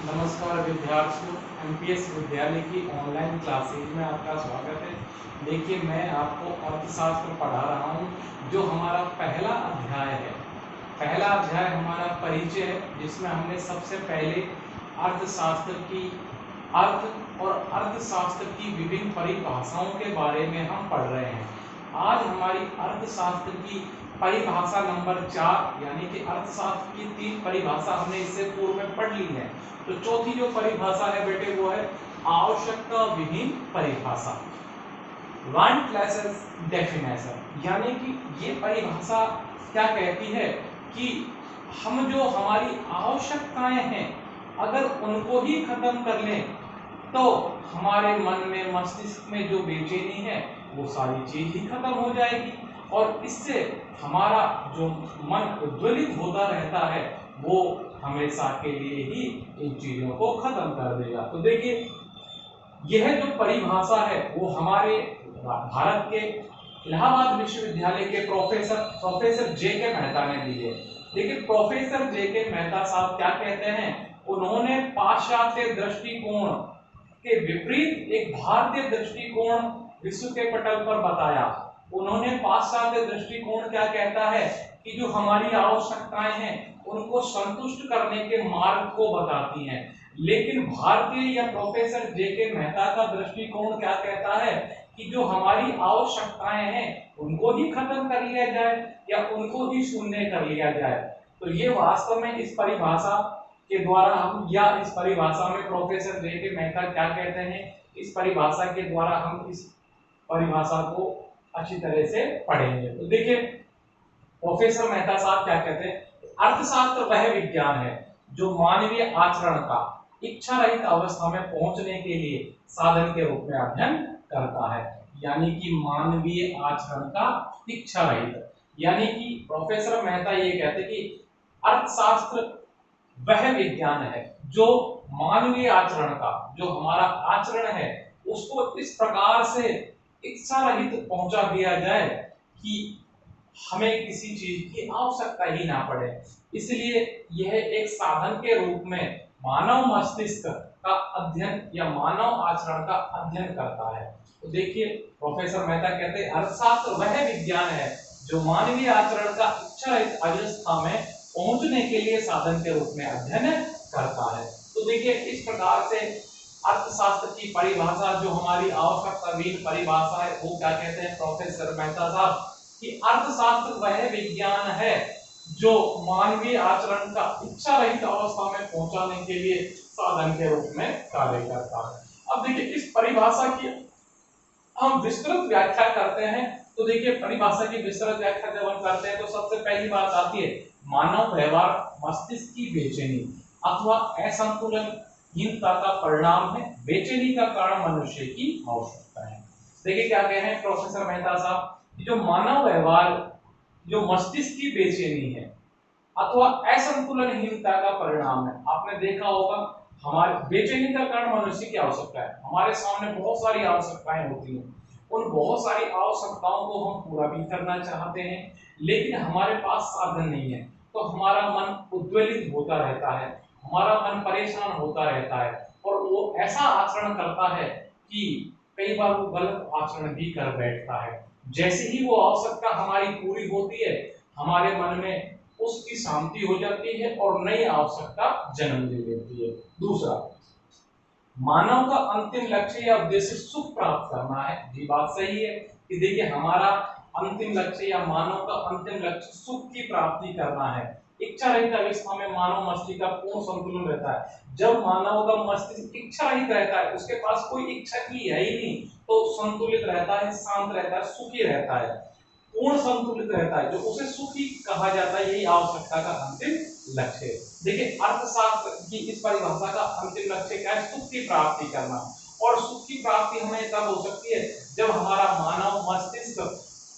नमस्कार विद्यार्थियों, एमपीएस विद्यालय की ऑनलाइन क्लासेज में आपका स्वागत है। देखिए, मैं आपको अर्थशास्त्र पढ़ा रहा हूँ, जो हमारा पहला अध्याय है। पहला अध्याय हमारा परिचय है, जिसमें हमने सबसे पहले अर्थशास्त्र की अर्थ और अर्थशास्त्र की विभिन्न परिभाषाओं के बारे में हम पढ़ रहे हैं। आज हमारी अर्थशास्त्र की परिभाषा नंबर 4 यानी कि अर्थशास्त्र की 3 परिभाषा हमने इससे पूर्व में पढ़ ली है। तो चौथी जो परिभाषा है बेटे, वो है आवश्यकता विहीन परिभाषा, वांटलेस डेफिनेशन। यानी कि ये परिभाषा क्या कहती है कि हम जो हमारी आवश्यकताएं हैं, अगर उनको ही खत्म कर लें तो हमारे मन में, मस्तिष्क में जो बेचैनी है वो सारी चीज ही खत्म हो जाएगी, और इससे हमारा जो मन उद्वेलित होता रहता है वो हमेशा के लिए ही इन चीजों को खत्म कर देगा। तो देखिए, यह जो परिभाषा है वो हमारे भारत के इलाहाबाद विश्वविद्यालय के प्रोफेसर जे के मेहता ने दी है। देखिए, प्रोफेसर जे के मेहता साहब क्या कहते हैं, उन्होंने पाश्चात्य दृष्टिकोण के विपरीत एक भारतीय दृष्टिकोण विश्व के पटल पर बताया। उन्होंने पाश्चात्य दृष्टिकोण क्या कहता है कि जो हमारी आवश्यकताएं हैं उनको संतुष्ट करने के मार्ग को बताती हैं, लेकिन भारतीय या प्रोफेसर जे के मेहता का दृष्टिकोण क्या कहता है कि जो हमारी आवश्यकताएं हैं उनको ही खत्म कर लिया जाए या उनको ही शून्य कर लिया जाए। तो ये वास्तव में इस परिभाषा के द्वारा हम, या इस परिभाषा में प्रोफेसर जे के मेहता क्या कहते हैं, इस परिभाषा के द्वारा हम इस परिभाषा को अच्छी तरह से पढ़ेंगे। तो देखिए, प्रोफेसर मेहता साहब क्या कहते हैं, अर्थशास्त्र वह विज्ञान है जो मानवीय आचरण का इच्छा रहित अवस्था में पहुंचने के लिए साधन के रूप में अध्ययन करता है। यानी कि मानवीय आचरण का इच्छा रहित, यानी कि प्रोफेसर मेहता ये कहते हैं कि अर्थशास्त्र वह विज्ञान है जो मानवीय आचरण का, जो हमारा आचरण है उसको इस प्रकार से इच्छा रहित पहुंचा दिया जाए कि हमें किसी चीज की आवश्यकता ही ना पड़े। इसलिए यह एक साधन के रूप में मानव मस्तिष्क का अध्ययन या मानव आचरण का अध्ययन करता है। तो देखिए, प्रोफेसर मेहता कहते हैं अर्थशास्त्र वह विज्ञान है जो मानवीय आचरण का इच्छा रहित अवस्था में पहुंचने के लिए साधन के रूप में अध्ययन करता है। तो देखिए, इस प्रकार से अर्थशास्त्र की परिभाषा, जो हमारी आवश्यकता विहीन परिभाषा है, वो क्या कहते हैं प्रोफेसर मेहता साहब कि अर्थशास्त्र वह विज्ञान है जो मानवीय आचरण का इच्छा रहित अवस्था में पहुंचाने के लिए साधन के रूप में कार्य करता है। अब देखिए, इस परिभाषा की हम विस्तृत व्याख्या करते हैं। तो देखिए, परिभाषा की विस्तृत व्याख्या जब हम करते हैं तो सबसे पहली बात आती है मानव व्यवहार मस्तिष्क की बेचैनी अथवा असंतुलनहीनता का परिणाम है। बेचैनी का कारण मनुष्य की आवश्यकता है। देखिए क्या कह रहे हैं प्रोफेसर मेहता साहब, जो मानव व्यवहार, जो मस्तिष्क की बेचैनी है अथवा असंतुलनहीनता का परिणाम है। आपने देखा होगा, हमारे बेचैनी का कारण मनुष्य की आवश्यकता है। हमारे सामने बहुत सारी आवश्यकताएं होती हैं, उन बहुत सारी आवश्यकताओं को हम पूरा भी करना चाहते हैं, लेकिन हमारे पास साधन नहीं है, तो हमारा मन उद्वेलित होता रहता है, हमारा मन परेशान होता रहता है, और वो ऐसा आचरण करता है कि कई बार वो गलत आचरण भी कर बैठता है। जैसे ही वो आवश्यकता हमारी पूरी होती है, हमारे मन में उसकी शांति हो जाती है और नई आवश्यकता जन्म ले लेती है। दूसरा, मानव का अंतिम लक्ष्य या उद्देश्य सुख प्राप्त करना है। ये बात सही है कि देखिए, हमारा अंतिम लक्ष्य या मानव का अंतिम लक्ष्य सुख की प्राप्ति करना है। इच्छा रहित अवस्था में मानव मस्तिष्क का पूर्ण संतुलन रहता है। जब मानव का मस्तिष्क इच्छा रहित रहता है, उसके पास कोई इच्छा की है ही नहीं, तो संतुलित रहता है, शांत रहता है, सुखी रहता है, पूर्ण संतुलित रहता है, जो उसे सुखी कहा जाता है। यही आवश्यकता का अंतिम लक्ष्य है। देखिए, अर्थशास्त्र की इस परिभाषा का अंतिम लक्ष्य क्या है, सुख की प्राप्ति करना। और सुख की प्राप्ति हमें तब हो सकती है जब हमारा मानव मस्तिष्क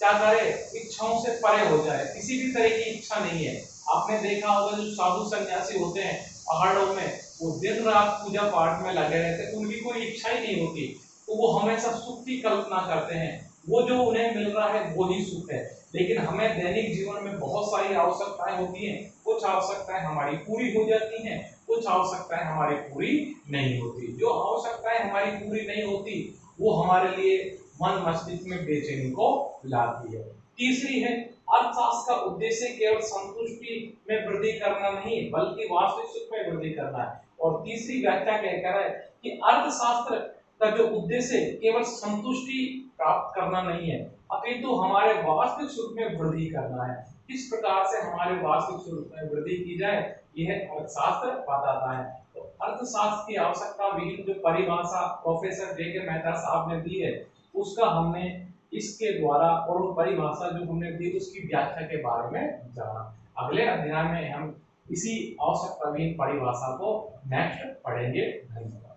क्या करे, इच्छाओं से परे हो जाए, किसी भी तरह की इच्छा नहीं है। आपने देखा होगा, जो साधु सन्यासी होते हैं पहाड़ों में, वो दिन रात पूजा पाठ में लगे रहते हैं, उनकी कोई इच्छा ही नहीं होती, तो वो हमेशा सुख की कल्पना करते हैं, वो जो उन्हें मिल रहा है वो ही सुख है। लेकिन हमें दैनिक जीवन में बहुत सारी आवश्यकताएं होती हैं। कुछ आवश्यकताएं हमारी पूरी हो जाती हैं, कुछ आवश्यकताएं हमारी पूरी नहीं होती। जो आवश्यकताएं हमारी पूरी नहीं होती वो हमारे लिए मन मस्तिष्क में बेचैनी को लाती है। तीसरी है, अर्थशास्त्र का उद्देश्य केवल संतुष्टि में वृद्धि करना नहीं बल्कि वास्तविक सुख में वृद्धि करना है। और तीसरी व्याख्या कहकर है कि अर्थशास्त्र का जो उद्देश्य केवल संतुष्टि प्राप्त करना नहीं है अपितु हमारे वास्तविक सुख में वृद्धि करना है। किस प्रकार से हमारे वास्तविक सुख में वृद्धि की जाए यह अर्थशास्त्र बताता है। तो अर्थशास्त्र की आवश्यकता विहीन जो परिभाषा प्रोफेसर जे.के. मेहता साहब ने दी है उसका हमने इसके द्वारा और उन परिभाषा जो हमने दी उसकी व्याख्या के बारे में जाना। अगले अध्याय में हम इसी आवश्यकता विहीन परिभाषा को नेक्स्ट पढ़ेंगे। धन्यवाद।